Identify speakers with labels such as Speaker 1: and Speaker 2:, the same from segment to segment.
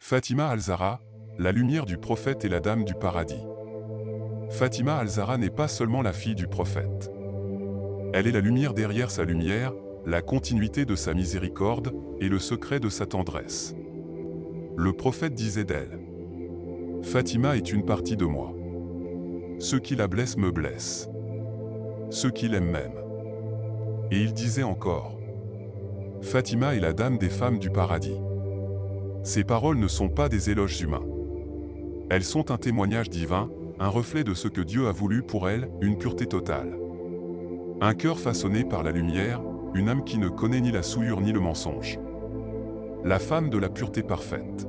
Speaker 1: Fatima al-Zahra, la lumière du prophète et la dame du paradis. Fatima al-Zahra n'est pas seulement la fille du prophète. Elle est la lumière derrière sa lumière, la continuité de sa miséricorde et le secret de sa tendresse. Le prophète disait d'elle: Fatima est une partie de moi. Ceux qui la blessent me blessent. Ceux qui l'aiment m'aiment. Et il disait encore: Fatima est la dame des femmes du paradis. Ces paroles ne sont pas des éloges humains. Elles sont un témoignage divin, un reflet de ce que Dieu a voulu pour elle, une pureté totale. Un cœur façonné par la lumière, une âme qui ne connaît ni la souillure ni le mensonge. La femme de la pureté parfaite.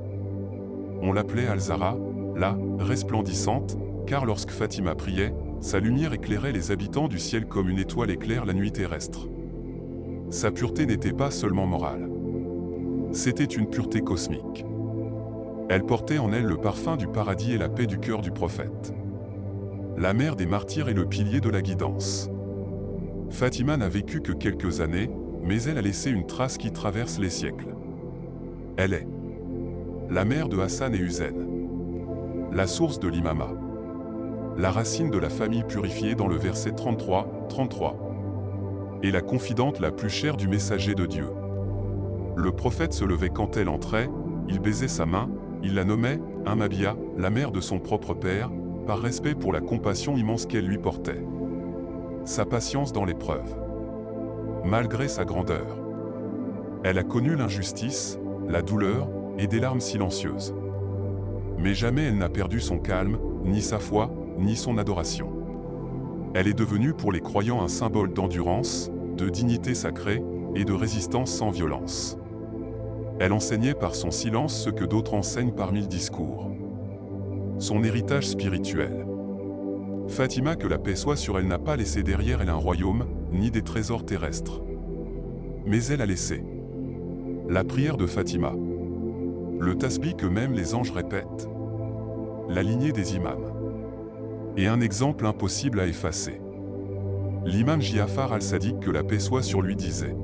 Speaker 1: On l'appelait Al-Zahra, la resplendissante, car lorsque Fatima priait, sa lumière éclairait les habitants du ciel comme une étoile éclaire la nuit terrestre. Sa pureté n'était pas seulement morale. C'était une pureté cosmique. Elle portait en elle le parfum du paradis et la paix du cœur du prophète. La mère des martyrs et le pilier de la guidance. Fatima n'a vécu que quelques années, mais elle a laissé une trace qui traverse les siècles. Elle est la mère de Hassan et Hussein, la source de l'imama, la racine de la famille purifiée dans le verset 33, et la confidente la plus chère du messager de Dieu. Le prophète se levait quand elle entrait, il baisait sa main, il la nommait Amabia, la mère de son propre père, par respect pour la compassion immense qu'elle lui portait. Sa patience dans l'épreuve. Malgré sa grandeur. Elle a connu l'injustice, la douleur et des larmes silencieuses. Mais jamais elle n'a perdu son calme, ni sa foi, ni son adoration. Elle est devenue pour les croyants un symbole d'endurance, de dignité sacrée et de résistance sans violence. Elle enseignait par son silence ce que d'autres enseignent par mille discours. Son héritage spirituel. Fatima, que la paix soit sur elle, n'a pas laissé derrière elle un royaume, ni des trésors terrestres. Mais elle a laissé la prière de Fatima, le tasbih que même les anges répètent, la lignée des imams, et un exemple impossible à effacer. L'imam Ja'far al-Sadiq, que la paix soit sur lui, disait: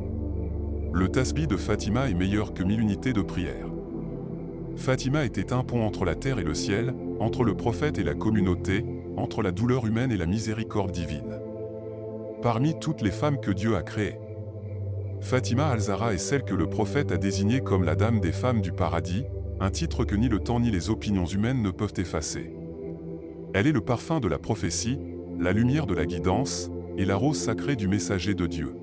Speaker 1: le tasbih de Fatima est meilleur que 1000 unités de prière. Fatima était un pont entre la terre et le ciel, entre le prophète et la communauté, entre la douleur humaine et la miséricorde divine. Parmi toutes les femmes que Dieu a créées, Fatima al-Zahra est celle que le prophète a désignée comme la dame des femmes du paradis, un titre que ni le temps ni les opinions humaines ne peuvent effacer. Elle est le parfum de la prophétie, la lumière de la guidance, et la rose sacrée du messager de Dieu.